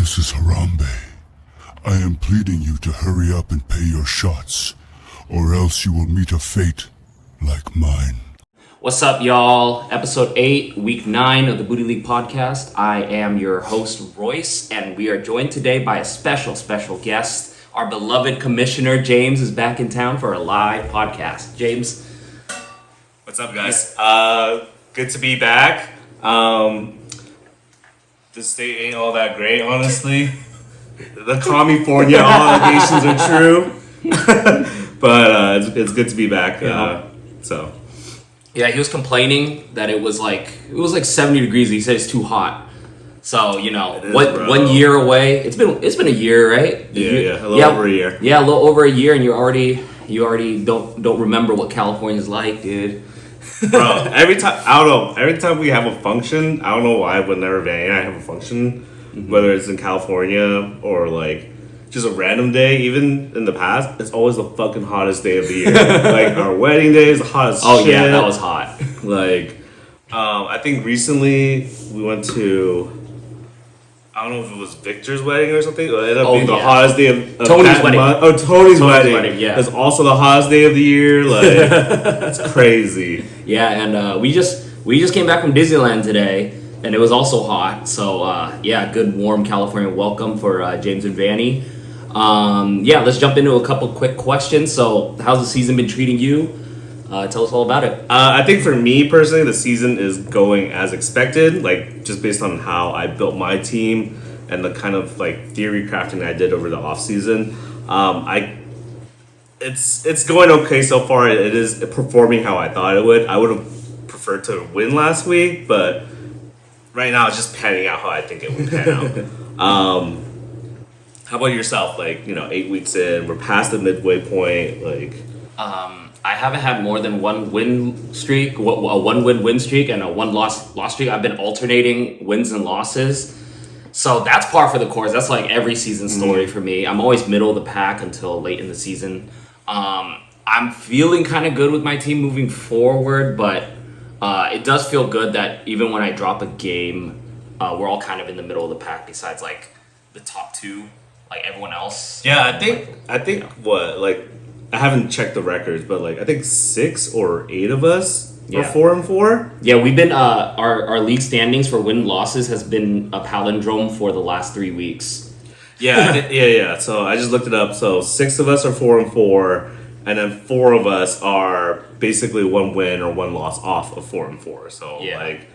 This is Harambe. I am pleading you to hurry up and pay your shots, or else you will meet a fate like mine. What's up, y'all? Episode 8, Week 9 of the Booty League podcast. I am your host, Royce, and we are joined today by a special guest. Our beloved commissioner, James, is back in town for a live podcast. James? What's up, guys? Good to be back. The state ain't all that great, honestly. The California allegations are true. But it's good to be back. Yeah, he was complaining that it was like 70 degrees. He said it's too hot. So, you know, bro. 1 year away. It's been a year, right? Yeah, a little over a year. Yeah, a little over a year, and you already don't remember what California's like, dude. Bro, every time we have a function, I don't know why, whenever Van and I have a function, whether it's in California or like just a random day, even in the past, it's always the fucking hottest day of the year. Like our wedding day is the hottest shit. Oh yeah, that was hot. Like, I think recently we went to, I don't know if it was Victor's wedding or something. It ended up being the hottest day of Tony's that wedding. month. Oh, Tony's wedding. Yeah, it's also the hottest day of the year. Like, it's crazy. Yeah, and we just came back from Disneyland today, and it was also hot. So yeah, good warm California welcome for James and Vanny. Yeah, let's jump into a couple quick questions. So, how's the season been treating you? Tell us all about it. I think for me personally, the season is going as expected. Like, just based on how I built my team and the kind of like theory crafting I did over the off season. It's going okay so far. It is performing how I thought it would. I would have preferred to win last week, but right now it's just panning out how I think it would pan out. How about yourself? Like, 8 weeks in, we're past the midway point. Like, I haven't had more than one win streak, a 1 win streak, and a 1 loss streak. I've been alternating wins and losses. So that's par for the course. That's like every season story for me. I'm always middle of the pack until late in the season. I'm feeling kind of good with my team moving forward, but it does feel good that even when I drop a game, we're all kind of in the middle of the pack besides like the top 2, like everyone else. Yeah, I think what, like, I haven't checked the records, but like I think 6 or 8 of us are 4-4. Yeah, we've been our league standings for win losses has been a palindrome for the last 3 weeks. Yeah, yeah. So I just looked it up. So 6 of us are 4-4, and then 4 of us are basically 1 win or 1 loss off of 4-4. So like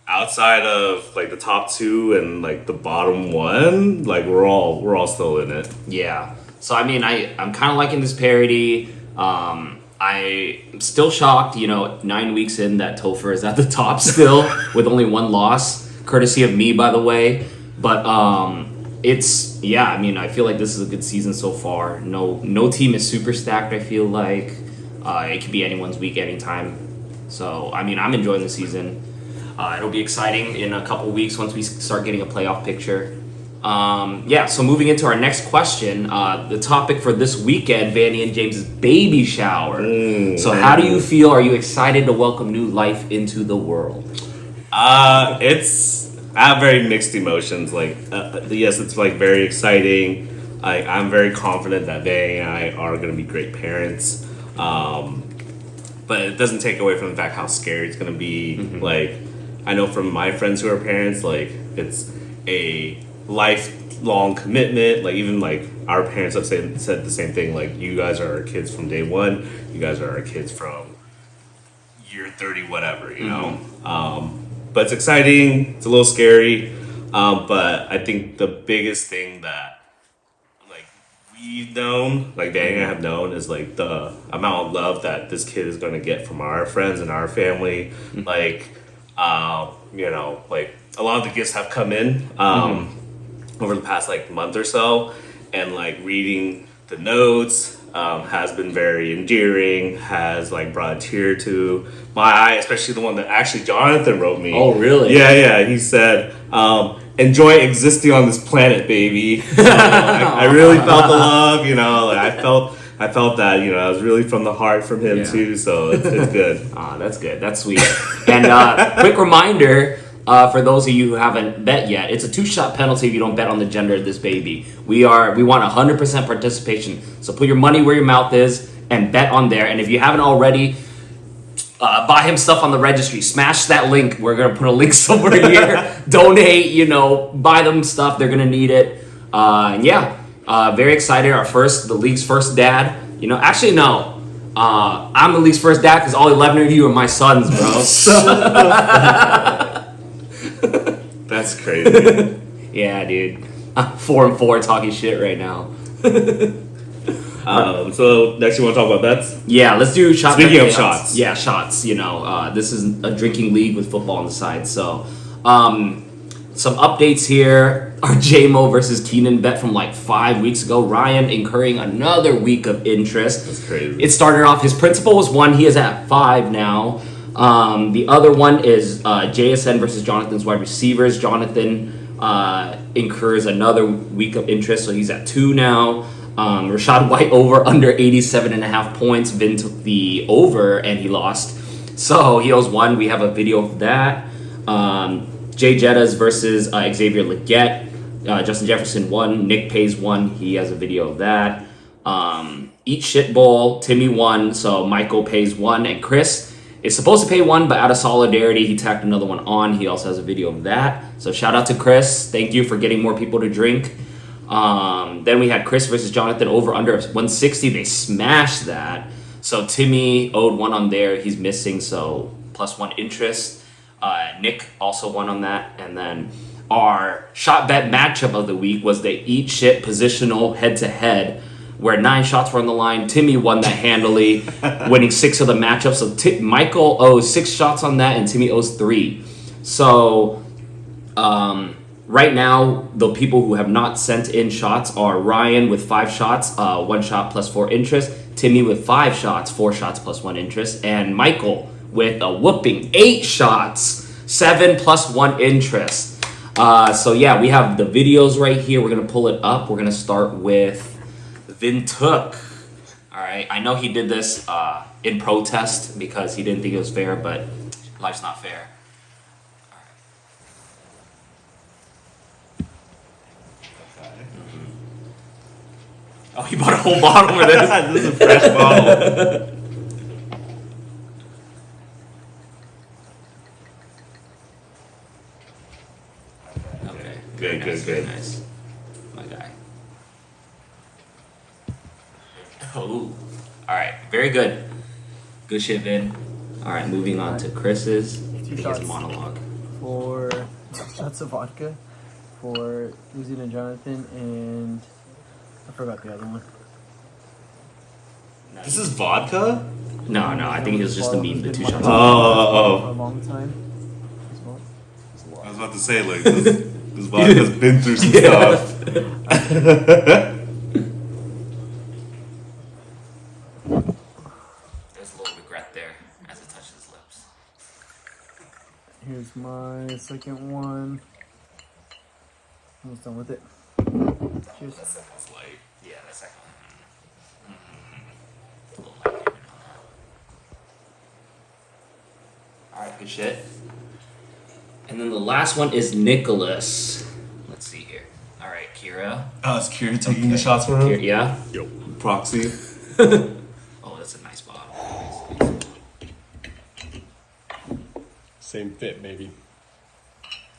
outside of like the top 2 and like the bottom 1, like we're all still in it. Yeah. So I mean, I'm kind of liking this parity. I'm still shocked, 9 weeks in that Topher is at the top still with only 1 loss, courtesy of me, by the way. But I feel like this is a good season so far. No team is super stacked. I feel like it could be anyone's week anytime. So I mean, I'm enjoying the season. It'll be exciting in a couple weeks once we start getting a playoff picture. So moving into our next question, the topic for this weekend, Vanny and James's baby shower. So how do you feel? Are you excited to welcome new life into the world? I have very mixed emotions. Like, yes, it's like very exciting. I'm very confident that Vanny and I are going to be great parents. But it doesn't take away from the fact how scary it's going to be. Like, I know from my friends who are parents, like, it's a lifelong commitment. Like, even like our parents have said the same thing. Like, you guys are our kids from day 1. You guys are our kids from year 30, whatever, you know. But it's exciting. It's a little scary. But I think the biggest thing that like we've known, like Danny and I have known, is like the amount of love that this kid is going to get from our friends and our family. Like, like a lot of the gifts have come in over the past like month or so, and like reading the notes has been very endearing, has like brought a tear to my eye, especially the one that actually Jonathan wrote me. Oh, really? Yeah. He said, enjoy existing on this planet, baby. So, I really felt the love, like I felt that, it was really from the heart from him too, so it's good. That's good. That's sweet. And quick reminder, For those of you who haven't bet yet, it's a 2-shot penalty if you don't bet on the gender of this baby. We want 100% participation. So put your money where your mouth is and bet on there. And if you haven't already, buy him stuff on the registry. Smash that link. We're gonna put a link somewhere here. Donate. Buy them stuff. They're gonna need it. And yeah, very excited. The league's first dad. Actually no. I'm the league's first dad because all 11 of you are my sons, bro. That's crazy. Yeah, dude. I'm 4-4 talking shit right now. So next you want to talk about bets? Yeah, let's do shots. Speaking of shots. Yeah, shots. This is a drinking league with football on the side. So, some updates here. Our JMO versus Keenan bet from like 5 weeks ago. Ryan incurring another week of interest. That's crazy. It started off, his principal was 1. He is at 5 now. The other one is JSN versus Jonathan's wide receivers. Jonathan incurs another week of interest, so he's at 2 now. Rashad White over under 87.5 points. Vin took the over and he lost. So he owes 1. We have a video of that. Jay Jettas versus Xavier Leggett. Justin Jefferson 1. Nick pays 1. He has a video of that. Eat Shit Bowl. Timmy 1. So Michael pays 1. And Chris is supposed to pay 1, but out of solidarity, he tacked another one on. He also has a video of that. So shout out to Chris. Thank you for getting more people to drink. Then we had Chris versus Jonathan over under 160. They smashed that. So Timmy owed 1 on there. He's missing, so +1 interest. Nick also won on that. And then our shot bet matchup of the week was the Eat Shit positional head-to-head, where 9 shots were on the line. Timmy won that handily, winning 6 of the matchups. So Michael owes 6 shots on that, and Timmy owes 3. So right now, the people who have not sent in shots are Ryan with 5 shots, 1 shot +4 interest. Timmy with 5 shots, 4 shots +1 interest. And Michael with a whooping 8 shots, 7 +1 interest. So yeah, we have the videos right here. We're going to pull it up. We're going to start with Vin Took. All right, I know he did this in protest because he didn't think it was fair, but life's not fair. Oh, he bought a whole bottle for this. This is a fresh bottle. Okay. Good, good, Very good. nice. My guy. Oh. Alright, very good. Good shit, Vin. Alright, moving on to Chris's. I think it's a monologue. For shots of vodka for Uzi and Jonathan, and I forgot the other one. This is vodka? No, I think it was just the meme, the 2 shots. For a long time. As well. I was about to say, like, this vodka's been through some stuff. There's a little regret there as it touches his lips. Here's my second one. Almost done with it. Cheers. That's light. Yeah, that second one. A little light here, Alright, good shit. And then the last one is Nicholas. Let's see here. Alright, Kira. Oh, is Kira taking the shots for him? Kira, yeah? Proxy. Oh, that's a nice bottle. Same fit, maybe.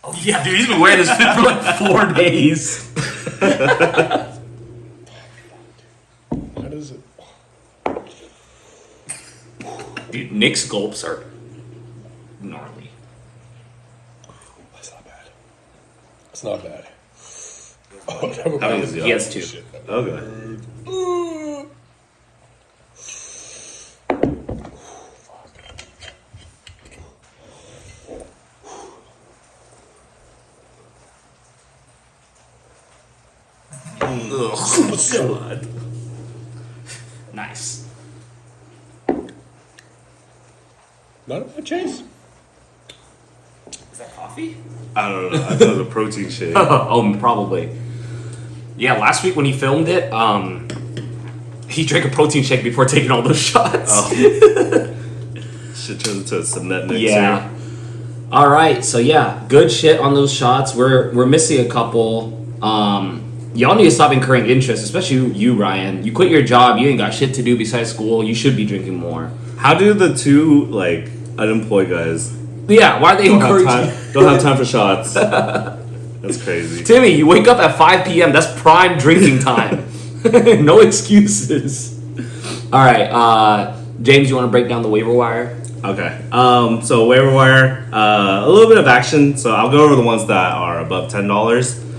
Oh, yeah, dude, he's been wearing this fit for like 4 days. How does it? Dude, Nick's gulps are gnarly. That's not bad. It's not bad. Oh, never How mind. is he? He has 2. Shit. Okay. God. Nice. Not a bad chase. Is that coffee? I don't know. I thought it was a protein shake. Oh, probably. Yeah, last week when he filmed it, he drank a protein shake before taking all those shots. Shit turns into a cement mixer. Yeah. All right, so yeah, good shit on those shots. We're missing a couple. Y'all need to stop incurring interest, especially you, Ryan. You quit your job. You ain't got shit to do besides school. You should be drinking more. How do the two like unemployed guys Yeah, why are they encouraging? don't have time for shots? That's crazy. Timmy, you wake up at 5 p.m. That's prime drinking time. No excuses. All right, James, you want to break down the waiver wire? Okay. So waiver wire, a little bit of action. So I'll go over the ones that are above $10.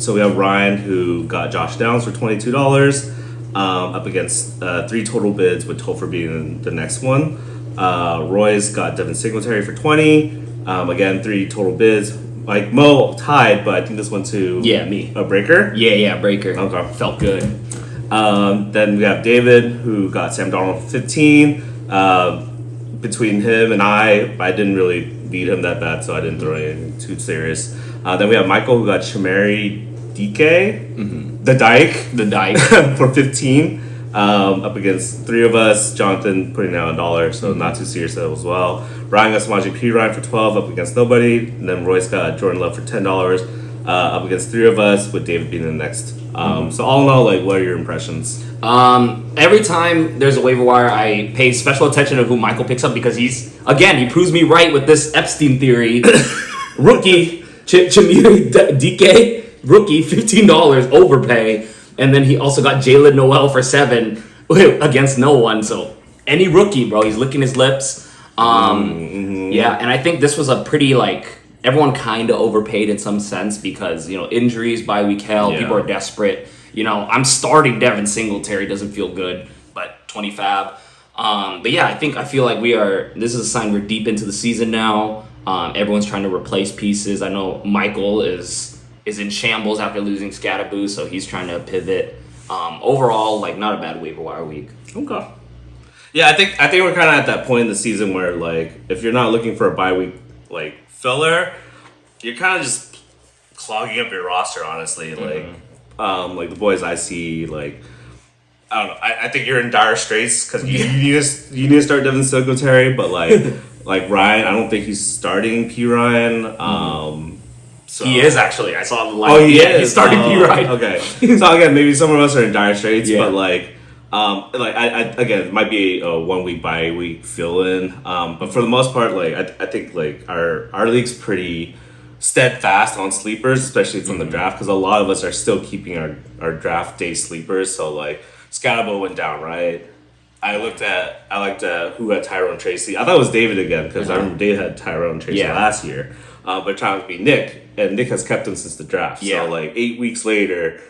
So we have Ryan who got Josh Downs for $22, up against 3 total bids with Topher being the next one. Roy's got Devin Singletary for 20. Again, 3 total bids. Like Mo tied, but I think this one too. Yeah, me. A breaker. Yeah, breaker. Okay. Felt good. Then we have David who got Sam Darnold for 15. Between him and I didn't really beat him that bad, so I didn't throw anything too serious. Then we have Michael who got Shamari DK, the Dyke, for 15. Up against 3 of us. Jonathan putting down $1, so not too serious as well. Ryan got Samaje Perine for 12, up against nobody. And then Royce got Jordan Love for $10, up against 3 of us, with David being the next. So all in all, like, what are your impressions? Every time there's a waiver wire, I pay special attention to who Michael picks up because he proves me right with this Epstein theory. Rookie, Chamiri DK, rookie, $15 overpay. And then he also got Jalen Noel for 7 against no one. So any rookie, bro, he's licking his lips. Yeah, and I think this was a pretty, like, everyone kind of overpaid in some sense because, injuries, bye week hell, people are desperate. I'm starting Devin Singletary, doesn't feel good, but 20 fab. But yeah, I feel like this is a sign we're deep into the season now. Everyone's trying to replace pieces. I know Michael is in shambles after losing Scatterboo, so he's trying to pivot. Overall, like, not a bad waiver wire week. Okay. Yeah, I think we're kind of at that point in the season where, like, if you're not looking for a bye week, like, filler, you're kind of just clogging up your roster, honestly. Like the boys I see, like, I don't know. I think you're in dire straits because you need to start Devin Singletary, but like Ryan, I don't think he's starting P Ryan. So. He is actually. I saw the line. Oh, he is. He's starting P Ryan. Okay. So again, maybe some of us are in dire straits, but I again, it might be a 1 week bye week fill in. But for the most part, like I think like our league's pretty steadfast on sleepers, especially from the draft, because a lot of us are still keeping our draft day sleepers. So like Scatabo went down, right? I liked who had Tyrone Tracy. I thought it was David again because I remember David had Tyrone Tracy last year. But it turned out to be Nick, and Nick has kept him since the draft. Yeah. So like 8 weeks later,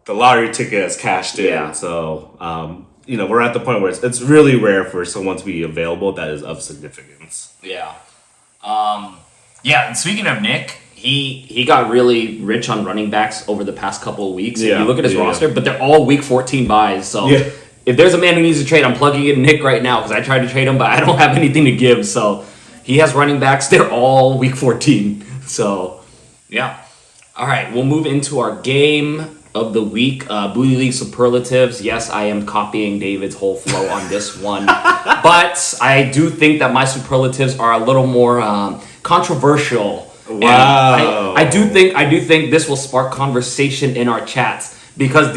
the lottery ticket has cashed in. Yeah. So we're at the point where it's really rare for someone to be available that is of significance. Yeah. And speaking of Nick, he got really rich on running backs over the past couple of weeks. Yeah. If you look at his roster, but they're all week 14 buys. So Yeah. if there's a man who needs to trade, I'm plugging in Nick right now because I tried to trade him, but I don't have anything to give. So he has running backs. They're all week 14. So, yeah. All right, we'll move into our game of the week. Booty League Superlatives. Yes, I am copying David's whole flow on this one. But I do think that my superlatives are a little more controversial. Wow. I do think this will spark conversation in our chats because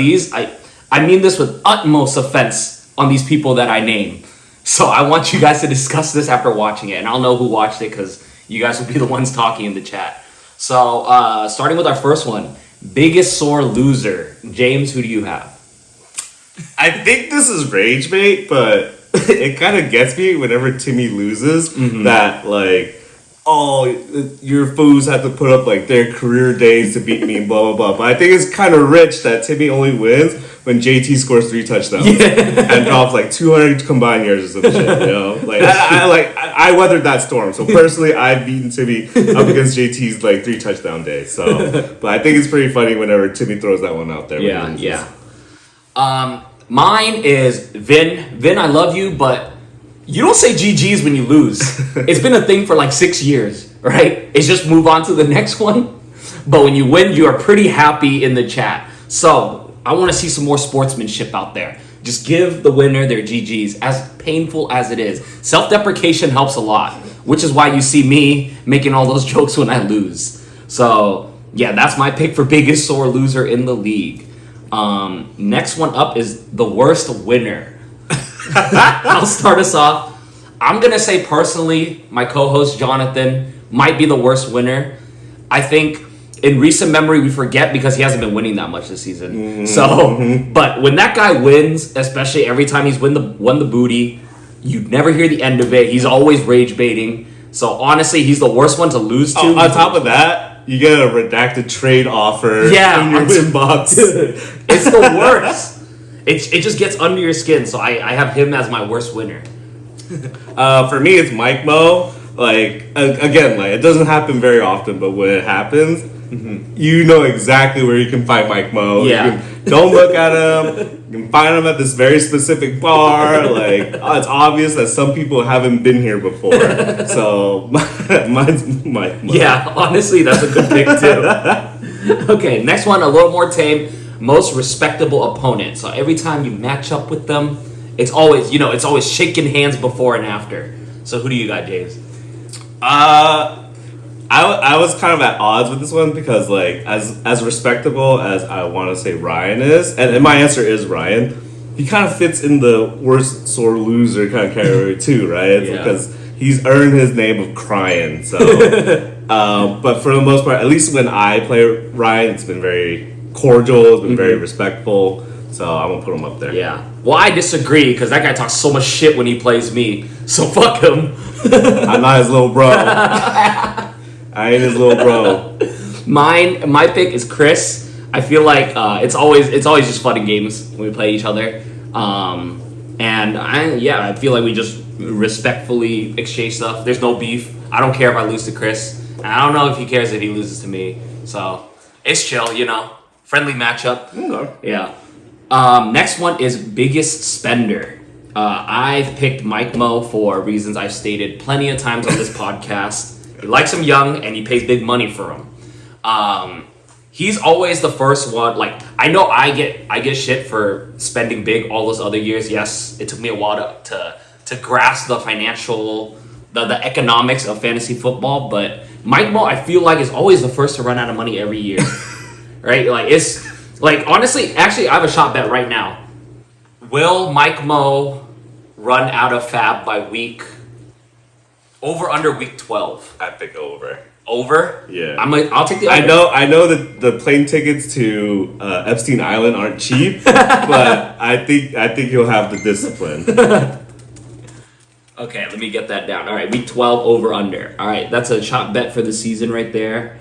I mean this with utmost offense on these people that I name. So I want you guys to discuss this after watching it, and I'll know who watched it because you guys will be the ones talking in the chat. So starting with our first one, biggest sore loser. James, who do you have? I think this is rage bait, but it kind of gets me whenever Timmy loses that, like, oh, your foos have to put up, like, their career days to beat me, blah, blah, blah. But I think it's kind of rich that Timmy only wins when JT scores 3 touchdowns and drops, like, 200 combined yards or some shit, Like, I weathered that storm. So, personally, I've beaten Timmy up against JT's, like, 3 touchdown days. So, but I think it's pretty funny whenever Timmy throws that one out there. Yeah. Mine is Vin. Vin, I love you, but you don't say GG's when you lose. It's been a thing for like 6 years, right? It's just move on to the next one. But when you win, you are pretty happy in the chat. So I want to see some more sportsmanship out there. Just give the winner their GG's, as painful as it is. Self-deprecation helps a lot. which is why you see me making all those jokes when I lose. So yeah, that's my pick for biggest sore loser in the league. Next one up is the worst winner. I'll start us off. I'm gonna say personally, my co-host Jonathan might be the worst winner. I think in recent memory we forget because he hasn't been winning that much this season. But when that guy wins, especially every time he's won the booty, you never hear the end of it. He's always rage baiting. So honestly, he's the worst one to lose to. On top of that, you get a redacted trade offer in your inbox. It's the worst. It just gets under your skin. So I have him as my worst winner. For me, it's Mike Mo. Like, again, like, it doesn't happen very often, but when it happens, you know exactly where you can find Mike Mo. Yeah. Don't look at him. You can find him at this very specific bar. Like, it's obvious that some people haven't been here before. So, mine's Mike Mo. Yeah, honestly, that's a good pick, too. Okay, next one, a little more tame. Most respectable opponent. So every time you match up with them, it's always shaking hands before and after. So who do you got, James? I was kind of at odds with this one because, like, as respectable as I want to say Ryan is, and my answer is Ryan, he kind of fits in the worst sore loser kind of category too, right? Yeah. Because he's earned his name of crying. So, but for the most part, at least when I play Ryan, it's been very cordial, it's been very respectful. So I'm gonna put him up there. Yeah. Well, I disagree because that guy talks so much shit when he plays me. So fuck him. I'm not his little bro. I ain't his little bro. My pick is Chris. I feel like it's always just fun and games when we play each other. And I feel like we just respectfully exchange stuff. There's no beef. I don't care if I lose to Chris. And I don't know if he cares if he loses to me. So it's chill, friendly matchup. Okay. Yeah. Next one is biggest spender. I've picked Mike Mo for reasons I've stated plenty of times on this podcast. He likes him young and he pays big money for him. He's always the first one. Like, I know I get shit for spending big all those other years. Yes, it took me a while to grasp the financial, the economics of fantasy football. But Mike Mo, I feel like, is always the first to run out of money every year. Right? Like, it's like, honestly, actually, I have a shot bet right now. Will Mike Mo run out of fab by under week 12? I pick over. Over? Yeah. I'll take the over. I know that the plane tickets to Epstein Island aren't cheap, but I think he'll have the discipline. Okay, let me get that down. All right, week 12 over under. All right, that's a shot bet for the season right there.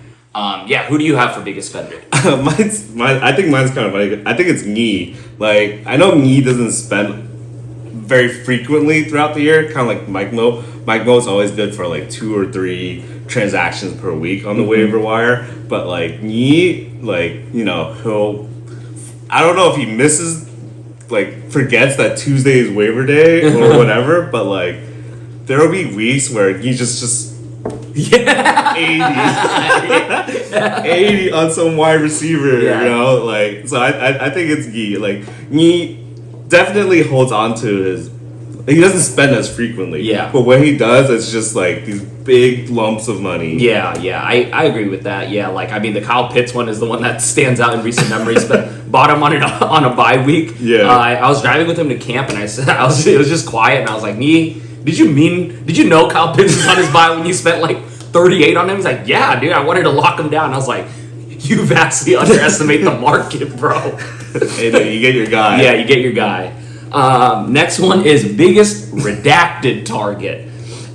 Who do you have for biggest spender? I think mine's kind of funny. I think it's Knee. Like, I know Knee doesn't spend very frequently throughout the year, kind of like Mike Mo. Mike Mo's always good for like 2 or 3 transactions per week on the waiver wire. But like Knee, like, he'll, I don't know if he misses, like, forgets that Tuesday is waiver day or whatever, but like there'll be weeks where he just 80 on some wide receiver, like, so I think it's Yi. Like, Yi definitely holds on to his, he doesn't spend as frequently, but when he does, it's just like these big lumps of money. I agree with that. Like, I mean, the Kyle Pitts one is the one that stands out in recent memories, but bought him on a bye week. I was driving with him to camp and it was just quiet and I was like, Yi, did you know Kyle Pitts was on his bye when you spent like 38 on him? He's like, yeah, dude, I wanted to lock him down. I was like, you vastly underestimate the market, bro. Hey, no, you get your guy. Yeah, you get your guy. Next one is biggest redacted target.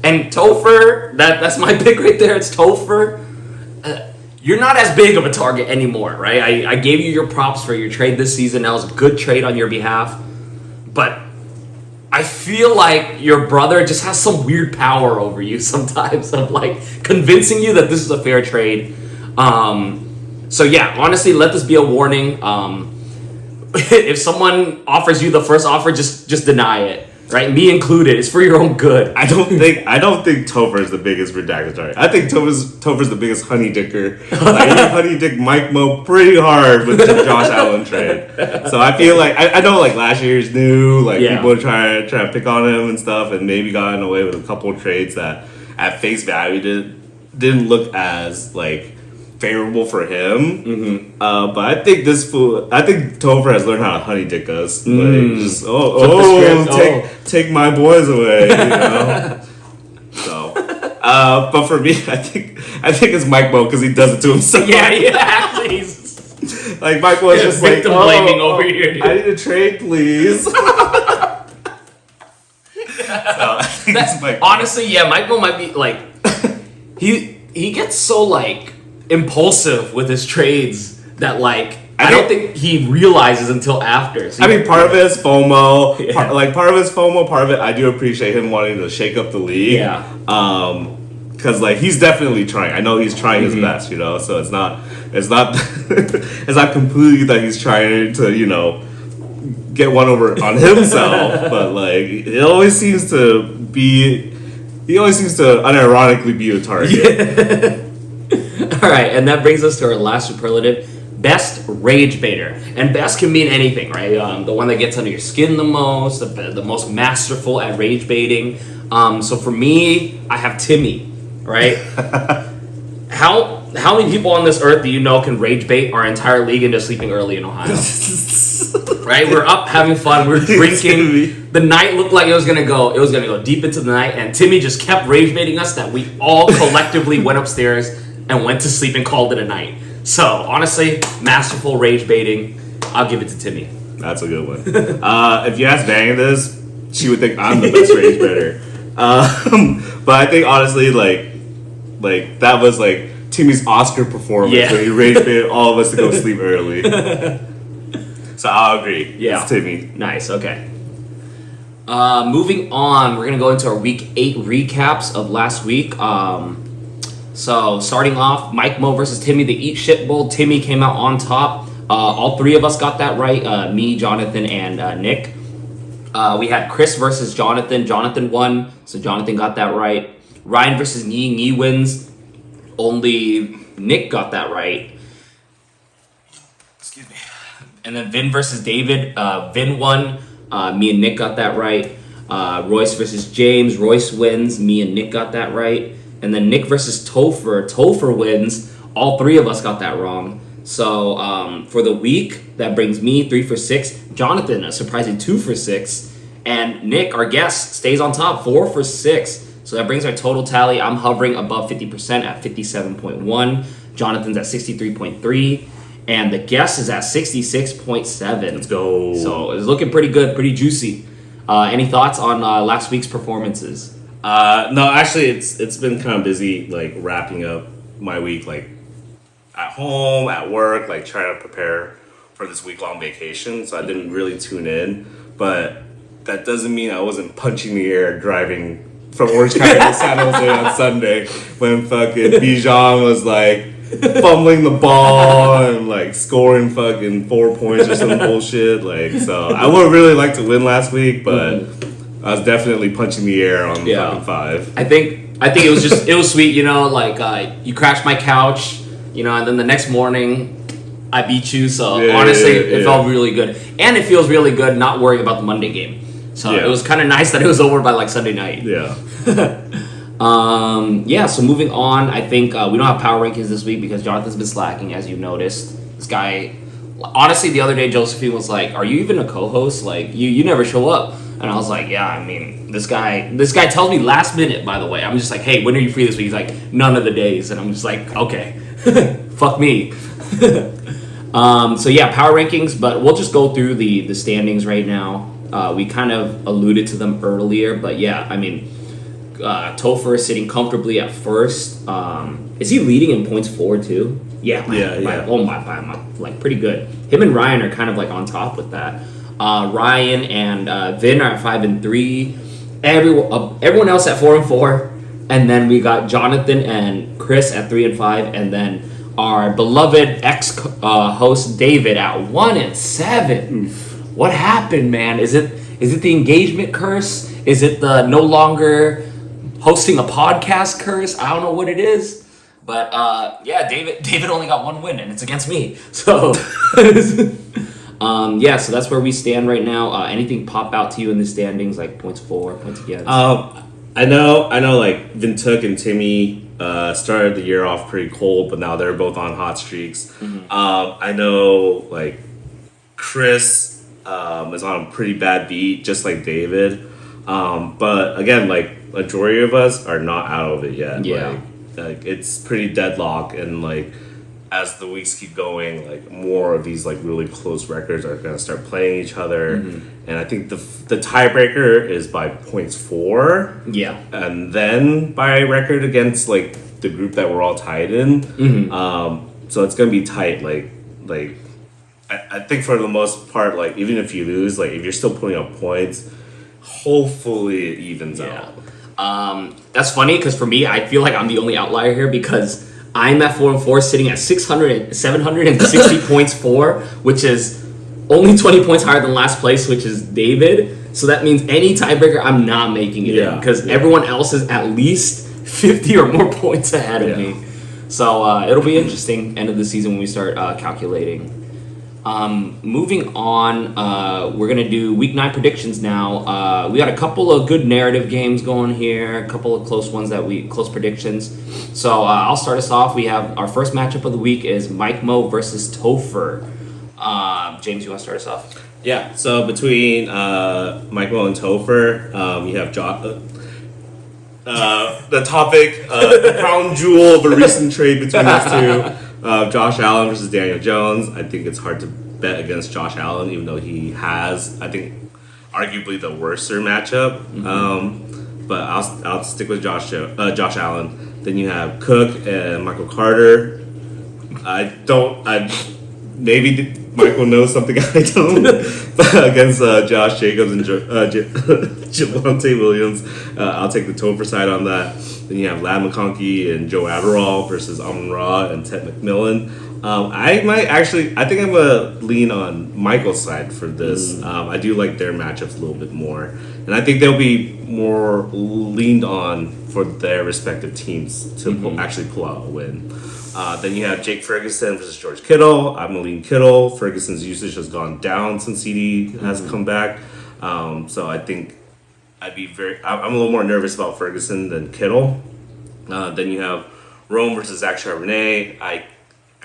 And Topher, that's my pick right there. It's Topher. You're not as big of a target anymore, right? I gave you your props for your trade this season. That was a good trade on your behalf. But I feel like your brother just has some weird power over you sometimes of like convincing you that this is a fair trade. So yeah, honestly, let this be a warning. If someone offers you the first offer, just deny it. Right, me included. It's for your own good. I don't think Topher is the biggest redacted target. I think Topher's the biggest honey dicker. Like, he honey dick Mike Mo pretty hard with the Josh Allen trade. So I feel like I know like last year's new, like people try to pick on him and stuff, and maybe gotten away with a couple of trades that at face value didn't look as like favorable for him. Mm-hmm. But I think Topher has learned how to honey dick us. Like just take my boys away, you know. So, but for me, I think it's Mike Mo because he does it to himself. Yeah, actually, he's like Mike Mo is just like victim blaming over here. Dude. I need a trade, please. Honestly, yeah, Michael might be like he gets so like impulsive with his trades that like I don't think he realizes until after. So I mean, part of it is FOMO. Yeah. Part of it is FOMO. Part of it, I do appreciate him wanting to shake up the league. Yeah. Because like he's definitely trying. I know he's trying his best. You know, so it's not it's not completely that he's trying to get one over on himself. But like he always seems to unironically be a target. Yeah. All right, and that brings us to our last superlative. Best rage baiter, and best can mean anything, right? The one that gets under your skin the most, the most masterful at rage baiting. So for me, I have Timmy, right? How many people on this earth do you know can rage bait our entire league into sleeping early in Ohio? Right? We're up having fun. We're drinking. The night looked like it was gonna go deep into the night, and Timmy just kept rage baiting us that we all collectively went upstairs and went to sleep and called it a night. So, honestly, masterful rage baiting. I'll give it to Timmy. That's a good one. If you ask Vang this, she would think I'm the best rage baiter. But I think, honestly, like that was, like, Timmy's Oscar performance where he rage baited all of us to go sleep early. So, I'll agree. Yeah. It's Timmy. Nice, okay. Moving on, we're going to go into our Week 8 recaps of last week. So starting off, Mike Mo versus Timmy, the Eat Shit Bowl. Timmy came out on top. All three of us got that right. Me, Jonathan, and Nick. We had Chris versus Jonathan. Jonathan won, so Jonathan got that right. Ryan versus Yi. Yi wins. Only Nick got that right. Excuse me. And then Vin versus David. Vin won. Me and Nick got that right. Royce versus James. Royce wins. Me and Nick got that right. And then Nick versus Topher. Topher wins. All three of us got that wrong. So for the week, that brings me 3 for 6. Jonathan, a surprising 2 for 6. And Nick, our guest, stays on top, 4 for 6. So that brings our total tally. I'm hovering above 50% at 57.1. Jonathan's at 63.3. And the guest is at 66.7. Let's go. So it's looking pretty good, pretty juicy. Any thoughts on last week's performances? No, actually, it's been kind of busy, like wrapping up my week, like at home, at work, like trying to prepare for this week-long vacation. So I didn't really tune in, but that doesn't mean I wasn't punching the air driving from Orange County to San Jose on Sunday when fucking Bijan was like fumbling the ball and like scoring fucking 4 points or some bullshit. Like, so I would really like to win last week, but. I was definitely punching the air on fucking 5. I think it was sweet, like you crashed my couch, and then the next morning I beat you. So honestly, it felt really good, and it feels really good not worrying about the Monday game. So it was kind of nice that it was over by like Sunday night. Yeah. So moving on, I think we don't have power rankings this week because Jonathan's been slacking, as you noticed. This guy, honestly, the other day Josephine was like, "Are you even a co-host? Like you never show up." And I was like, yeah, I mean, this guy tells me last minute, by the way. I'm just like, hey, when are you free this week? He's like, none of the days. And I'm just like, okay, fuck me. So yeah, power rankings, but we'll just go through the standings right now. We kind of alluded to them earlier, but yeah, I mean, Topher is sitting comfortably at first. Is he leading in points forward too? Yeah. By like pretty good. Him and Ryan are kind of like on top with that. Ryan and Vin are at 5 and 3. Everyone else at 4 and 4, and then we got Jonathan and Chris at 3 and 5, and then our beloved ex-host David at 1 and 7. What happened, man? Is it the engagement curse? Is it the no longer hosting a podcast curse? I don't know what it is, but David only got 1 win, and it's against me. So. So that's where we stand right now. Anything pop out to you in the standings, like points for, points against? I know. Like Vintuk and Timmy started the year off pretty cold, but now they're both on hot streaks. I know like Chris is on a pretty bad beat, just like David. But again, like majority of us are not out of it yet. Yeah. Like it's pretty deadlocked, and like as the weeks keep going, like more of these like really close records are gonna start playing each other. And I think the tiebreaker is by points 4. Yeah. And then by record against like the group that we're all tied in. So it's gonna be tight. Like I think for the most part, like even if you lose, like if you're still putting up points, hopefully it evens out. That's funny because for me, I feel like I'm the only outlier here because I'm at 4-4, sitting at 760 points for, which is only 20 points higher than last place, which is David. So that means any tiebreaker, I'm not making it in because everyone else is at least 50 or more points ahead of me. So it'll be interesting end of the season when we start calculating. Moving on, we're gonna do week 9 predictions now. We got a couple of good narrative games going here, a couple of close ones close predictions. So I'll start us off. We have our first matchup of the week is Mike Mo versus Topher. James, you want to start us off? Yeah. So between Michael and Topher, you have the topic, the crown jewel of a recent trade between these two. Josh Allen versus Daniel Jones. I think it's hard to bet against Josh Allen, even though he has, I think, arguably the worser matchup. But I'll stick with Josh Allen. Then you have Cook and Michael Carter. Maybe Michael knows something I don't. But against Josh Jacobs and Javonte Williams, I'll take the Topher side on that. Then you have Lad McConkey and Joe Adderall versus Amon Ra and Ted McMillan. I think I'm gonna lean on Michael's side for this. I do like their matchups a little bit more, and I think they'll be more leaned on for their respective teams to actually pull out a win. Then you have Jake Ferguson versus George Kittle. I'm gonna lean Kittle. Ferguson's usage has gone down since CD has come back, so I think I'm a little more nervous about Ferguson than Kittle. Then you have Rome versus Zach Charbonnet. I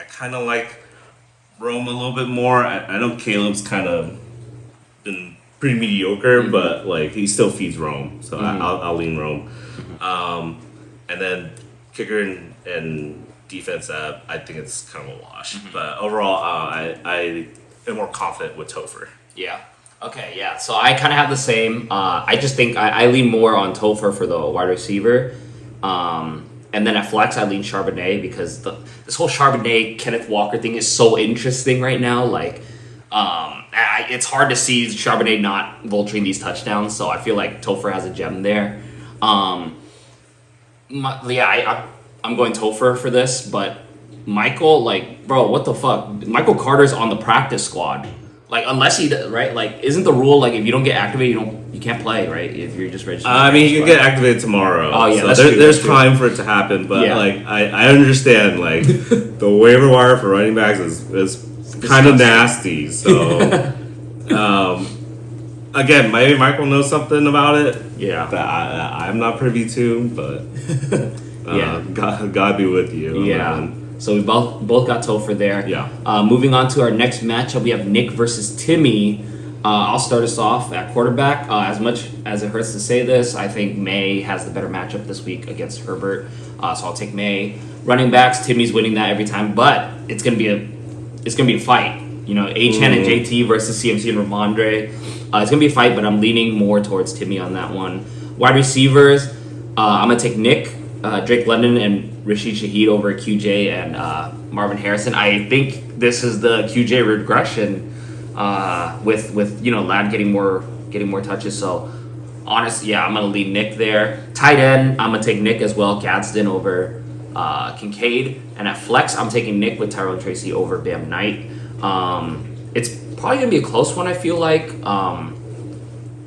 kind of like Rome a little bit more. I know Caleb's kind of been pretty mediocre, but like he still feeds Rome, so I'll lean Rome. And then kicker and defense, I think it's kind of a wash. But overall, I am more confident with Topher. Yeah. Okay, yeah. So I kind of have the same. I just think I lean more on Topher for the wide receiver. And then at flex, I lean Charbonnet because this whole Charbonnet Kenneth Walker thing is so interesting right now. Like, it's hard to see Charbonnet not vulturing these touchdowns. So I feel like Topher has a gem there. I'm going Topher for this, but Michael, like, bro, what the fuck? Michael Carter's on the practice squad. Like, unless he, right? Like, isn't the rule, like, if you don't get activated, you can't play, right? If you're just registered. I mean, you can get activated tomorrow. Oh, yeah, so that's true. There's time for it to happen, but, like, I understand, like, the waiver wire for running backs is kind of nasty, so, again, maybe Michael knows something about it. Yeah. That I'm not privy to, but, God be with you. Yeah. So we both got Topher there. Yeah. Moving on to our next matchup, we have Nick versus Timmy. I'll start us off at quarterback. As much as it hurts to say this, I think May has the better matchup this week against Herbert. So I'll take May. Running backs, Timmy's winning that every time, but it's gonna be a fight. You know, H-Hen and JT versus CMC and Ramondre. It's gonna be a fight, but I'm leaning more towards Timmy on that one. Wide receivers, I'm gonna take Nick, Drake London, and Rashid Shaheed over QJ and Marvin Harrison. I think this is the QJ regression with Lad getting more touches. So honestly, I'm gonna lead Nick there. Tight end, I'm gonna take Nick as well. Gadsden over Kincaid, and at flex, I'm taking Nick with Tyrone Tracy over Bam Knight. It's probably gonna be a close one. I feel like.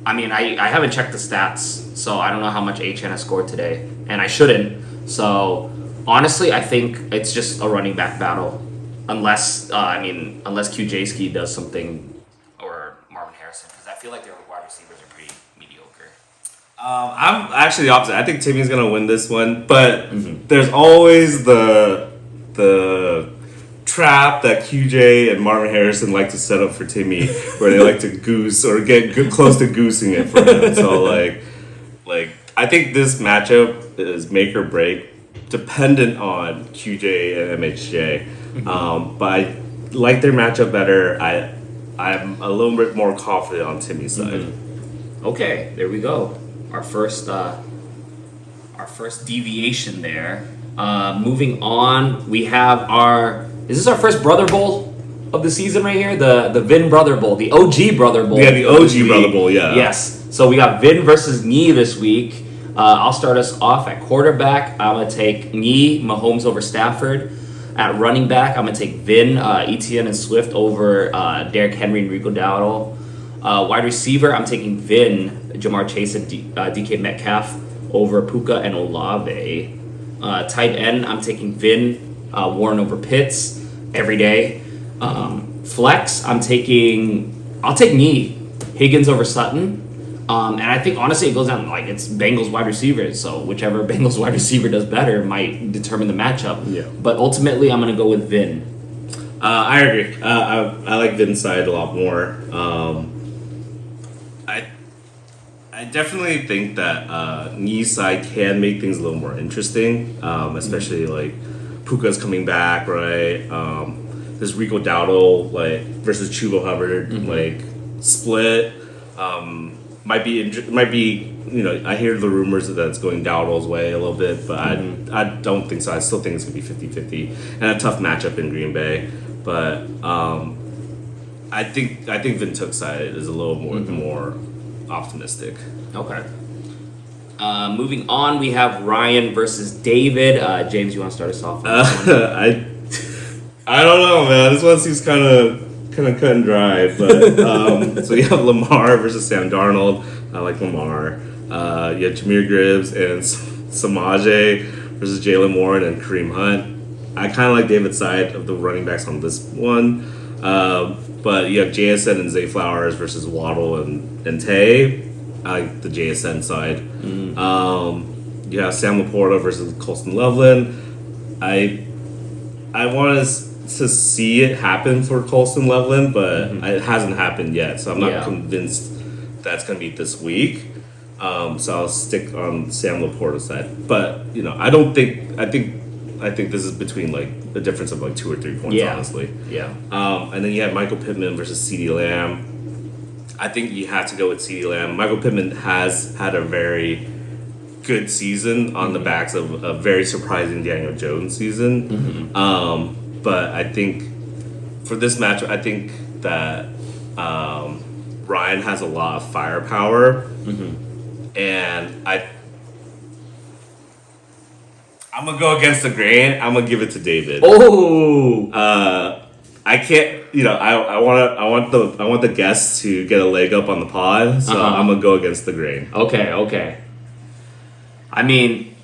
I mean, I haven't checked the stats, so I don't know how much HN has scored today, and I shouldn't. So honestly, I think it's just a running back battle, unless QJ Ski does something or Marvin Harrison, because I feel like their wide receivers are pretty mediocre. I'm actually the opposite. I think Timmy's gonna win this one, but there's always the trap that QJ and Marvin Harrison like to set up for Timmy, where they like to goose or get close to goosing it for him. So like I think this matchup is make or break, dependent on QJ and MHJ. But I like their matchup better. I'm a little bit more confident on Timmy's side. Okay, there we go. Our first deviation there. Moving on, we have Is this our first Brother Bowl of the season right here? The Vin Brother Bowl, the OG Brother Bowl. Yeah, the OG Brother Bowl. Yeah. Yes. So we got Vin versus Knee this week. I'll start us off at quarterback. I'm gonna take Knee, Mahomes over Stafford. At running back, I'm gonna take Vin, Etienne, and Swift over Derrick Henry and Rico Dowdle. Wide receiver, I'm taking Vin, Jamar Chase, and DK Metcalf over Puka and Olave. Tight end, I'm taking Vin, Warren over Pitts every day. Flex, I'll take Knee, Higgins over Sutton. And I think honestly it goes down like it's Bengals wide receivers, so whichever Bengals wide receiver does better might determine the matchup. Yeah. But ultimately, I'm gonna go with Vin. I agree. I like Vin's side a lot more. I definitely think that Knee's side can make things a little more interesting, especially like Puka's coming back, right? This Rico Dowdle like versus Chuba Hubbard like split. Might be I hear the rumors that it's going Dowdle's way a little bit, but I don't think so. I still think it's gonna be 50-50 and a tough matchup in Green Bay. But I think Vin Took's side is a little more optimistic. Okay. Moving on, we have Ryan versus David. James, you want to start us off? I don't know, man. This one seems kind of cut and dry, but so you have Lamar versus Sam Darnold. I like Lamar. You have Jameer Gibbs and Samaje versus Jalen Warren and Kareem Hunt. I kind of like David's side of the running backs on this one, but you have JSN and Zay Flowers versus Waddle and Tay. I like the JSN side. You have Sam Laporta versus Colston Loveland. I want to see it happen for Colston Loveland, but it hasn't happened yet, so I'm not convinced that's going to be this week. So I'll stick on Sam Laporta's side. But I think this is between like a difference of like 2 or 3 points, honestly. Yeah. And then you have Michael Pittman versus CeeDee Lamb. I think you have to go with CeeDee Lamb. Michael Pittman has had a very good season on the backs of a very surprising Daniel Jones season. But I think for this match, I think that Ryan has a lot of firepower, and I'm gonna go against the grain. I'm gonna give it to David. Oh, I can't. I want the guests to get a leg up on the pod, so I'm gonna go against the grain. Okay. I mean,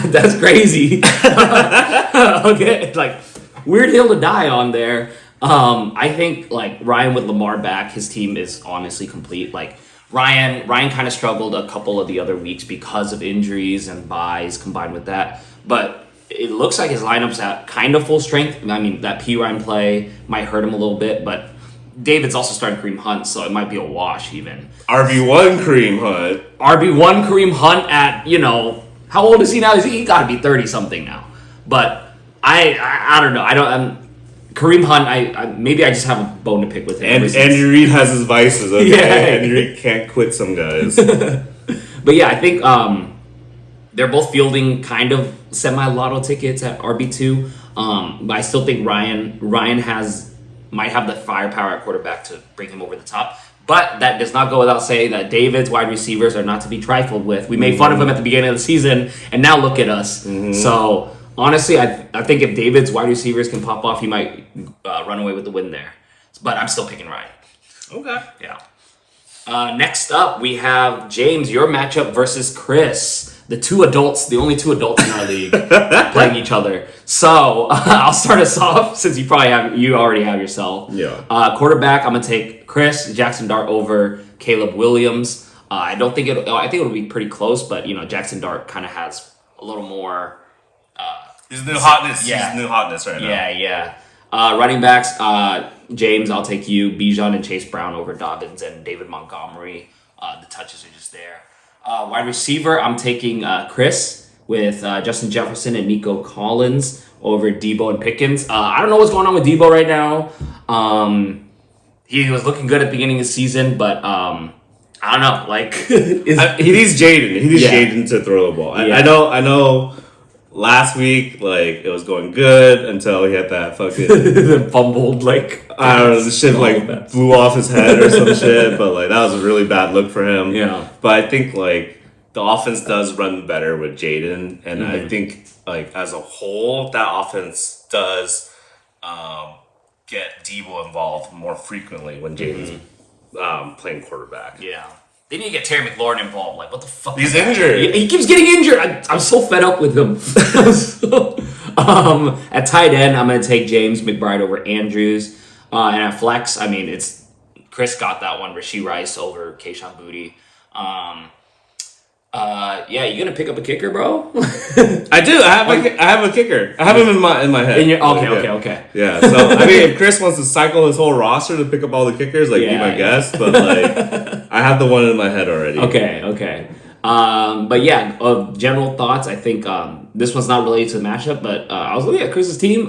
that's crazy. Okay, like weird hill to die on there. I think like Ryan with Lamar back, his team is honestly complete. Like Ryan kind of struggled a couple of the other weeks because of injuries and buys combined with that, but it looks like his lineup's at kind of full strength. I mean, that P. Ryan play might hurt him a little bit, but David's also starting Kareem Hunt, so it might be a wash even. RB1 Kareem Hunt. RB1 Kareem Hunt at, how old is he now? He got to be 30-something now. But I don't know. Kareem Hunt, maybe I just have a bone to pick with him. And Andy Reid has his vices, okay? Yeah. Andy Reid can't quit some guys. But yeah, I think they're both fielding kind of semi-lotto tickets at RB2. But I still think Ryan might have the firepower at quarterback to bring him over the top. But that does not go without saying that David's wide receivers are not to be trifled with. We made fun of him at the beginning of the season, and now look at us. So honestly, I think if David's wide receivers can pop off, he might run away with the win there. But I'm still picking Ryan. Okay. Yeah. Next up, we have James, your matchup versus Chris. The only two adults in our league playing each other. So I'll start us off since you already have yourself. Yeah. Quarterback, I'm gonna take Chris Jackson Dart over Caleb Williams. I don't think it. I think it'll be pretty close, but Jackson Dart kind of has a little more. His new hotness. Yeah. His new hotness right now. Yeah. Running backs, James, I'll take you. Bijan and Chase Brown over Dobbins and David Montgomery. The touches are just there. Wide receiver, I'm taking Chris with Justin Jefferson and Nico Collins over Debo and Pickens. I don't know what's going on with Debo right now. He was looking good at the beginning of the season, but I don't know. Like He needs Jaden. He needs Jaden to throw the ball. Yeah. I know. Last week, like, it was going good until he had that fucking fumbled like I don't know, the shit like blew off his head or some shit. But like that was a really bad look for him. Yeah. But I think like the offense does run better with Jaden, and I think like as a whole, that offense does get Debo involved more frequently when Jaden's playing quarterback. Yeah. They need to get Terry McLaurin involved. Like, what the fuck? He's injured. He keeps getting injured. I'm so fed up with him. At tight end, I'm going to take James McBride over Andrews. And at flex, I mean, it's Chris got that one. Rashee Rice over Kayshon Boutte. Yeah, you gonna pick up a kicker, bro? I do. I have a kicker. I have him in my head. Okay. Yeah. So I mean, if Chris wants to cycle his whole roster to pick up all the kickers, like be my guest. But like, I have the one in my head already. Okay. But yeah, general thoughts. I think this one's not related to the matchup, but I was looking at Chris's team.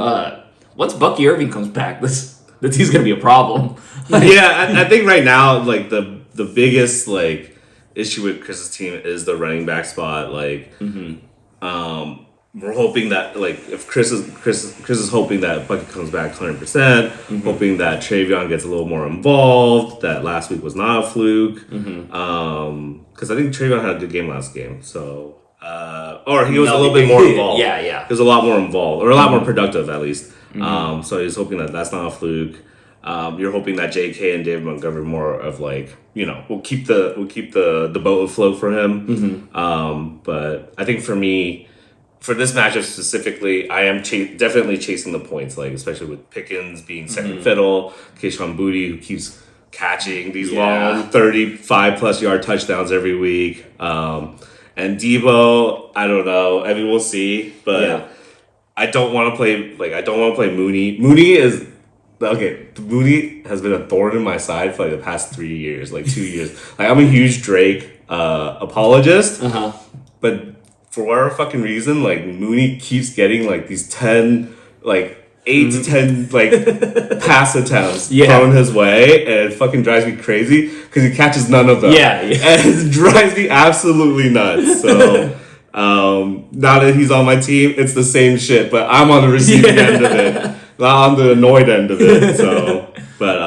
Once Bucky Irving comes back, this team's gonna be a problem. I think right now, like the biggest like issue with Chris's team is the running back spot. Like, we're hoping that like if Chris is hoping that Bucky comes back 100%, hoping that Travion gets a little more involved. That last week was not a fluke. Because I think Travion had a good game last game. So, or he was a little bit more involved. Yeah. He was a lot more involved, or a lot more productive at least. So he's hoping that that's not a fluke. You're hoping that J.K. and David Montgomery more of like, we'll keep the boat afloat for him. But I think for me, for this matchup specifically, I am definitely chasing the points, like especially with Pickens being second fiddle, Kayshon Boutte who keeps catching these long 35+ yard touchdowns every week, and Debo. I don't know. I mean, we'll see, but I don't want to play Mooney. Mooney is. Okay, Mooney has been a thorn in my side for like the past 3 years, like 2 years. Like I'm a huge Drake apologist, but for whatever fucking reason, like Mooney keeps getting like these 10, like 8 to 10 like pass attempts thrown his way, and it fucking drives me crazy because he catches none of them. And it drives me absolutely nuts. So now that he's on my team, it's the same shit, but I'm on the receiving end of it. Not on the annoyed end of it, so but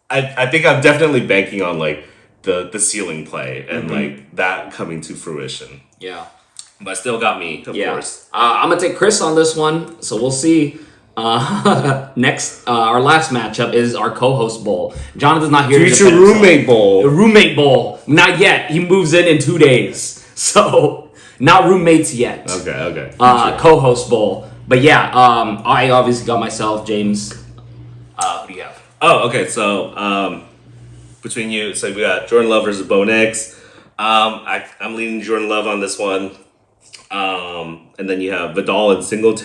I think I'm definitely banking on like the ceiling play and like that coming to fruition. Yeah. But still got me, of course. I'm gonna take Chris on this one, so we'll see. Next, our last matchup is our co-host bowl. Jonathan's not here. Future roommate bowl. The roommate bowl. Not yet. He moves in 2 days, so not roommates yet. Okay. Co-host bowl. But yeah, I obviously got myself, James. Who do you have? Oh, okay. So between you, so we got Jordan Love versus Bo Nix. I'm leaning Jordan Love on this one. And then you have Vidal and single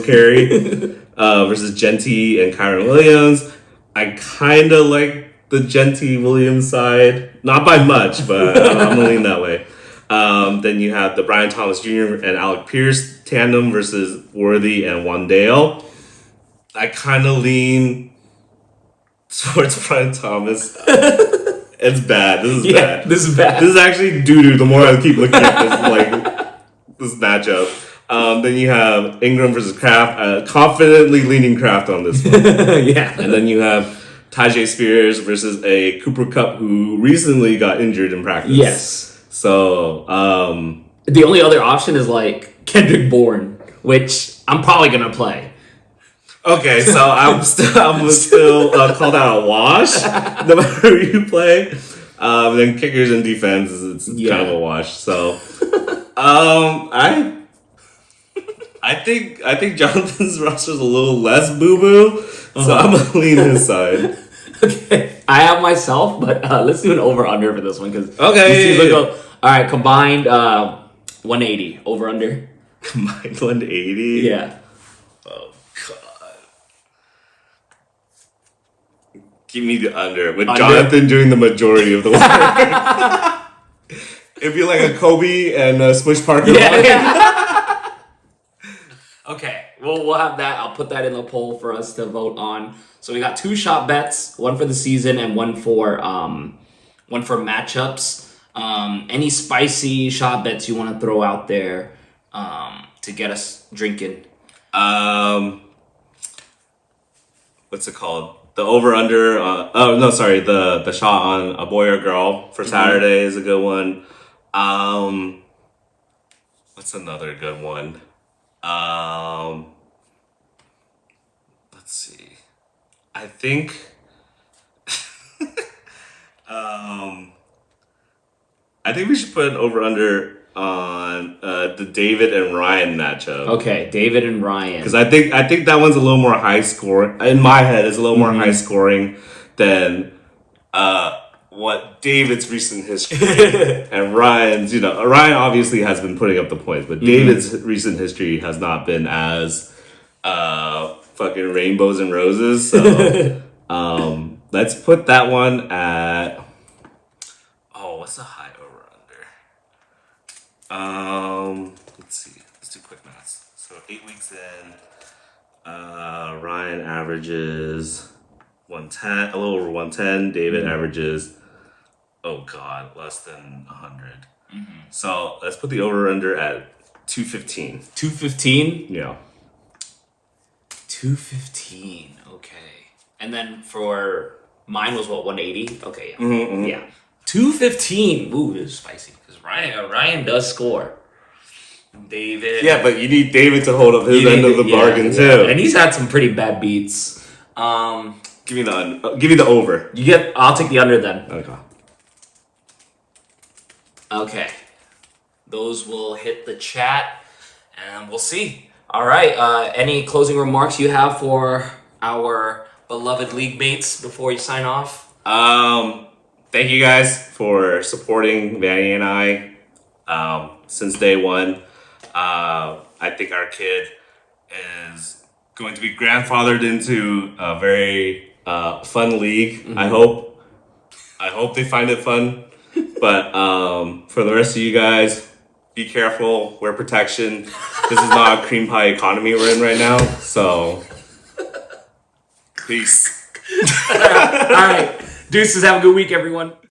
carry versus Genty and Kyron Williams. I kind of like the Genty Williams side, not by much, but I'm gonna lean that way. Then you have the Brian Thomas Jr. and Alec Pierce tandem versus Worthy and Wandale. I kind of lean towards Brian Thomas. It's bad. This is bad. This is bad. This is actually doo-doo the more I keep looking at this matchup. Then you have Ingram versus Kraft. Confidently leaning Kraft on this one. And then you have Tajay Spears versus a Cooper Kupp who recently got injured in practice. Yes. So, the only other option is like Kendrick Bourne, which I'm probably gonna play. Okay, so I'm still called out a wash, no matter who you play. Then kickers and defense, it's kind of a wash. So, I think Jonathan's roster is a little less boo boo, so I'm gonna lean his side. Okay, I have myself, but let's do an over under for this one because Okay. All right, combined 180 over under. Combined 180. Yeah. Oh god. Give me the under with Under? Jonathan doing the majority of the work. It'd be like a Kobe and a Smush Parker. Okay, well, we'll have that. I'll put that in the poll for us to vote on. So we got 2 shot bets, one for the season and one for matchups. Any spicy shot bets you want to throw out there to get us drinking? What's it called? The over under. The shot on a boy or girl for Saturday is a good one. What's another good one? Let's see. I think. I think we should put an over under on the David and Ryan matchup. Okay, David and Ryan. Because I think that one's a little more high score in my head. Is a little more high scoring than what David's recent history and Ryan's. Ryan obviously has been putting up the points, but David's recent history has not been as fucking rainbows and roses. So let's put that one at. Oh, what's the high over under? Let's see. Let's do quick maths. So 8 weeks in, Ryan averages 110, a little over 110. David averages, less than 100. So let's put the over under at 215. 215? Yeah. 215. Okay. And then for mine was what, 180? Okay, yeah. Yeah. 215. Ooh, this is spicy because Ryan does score. David. Yeah, but you need David to hold up his end of the bargain too. And he's had some pretty bad beats. Give me the over. I'll take the under then. Okay. Okay. Those will hit the chat and we'll see. All right. Any closing remarks you have for our beloved league mates before you sign off? Thank you guys for supporting Vanny and I since day one. I think our kid is going to be grandfathered into a very fun league. I hope they find it fun. But for the rest of you guys, be careful, wear protection. This is not a cream pie economy we're in right now. So, peace. All right. Deuces, have a good week, everyone.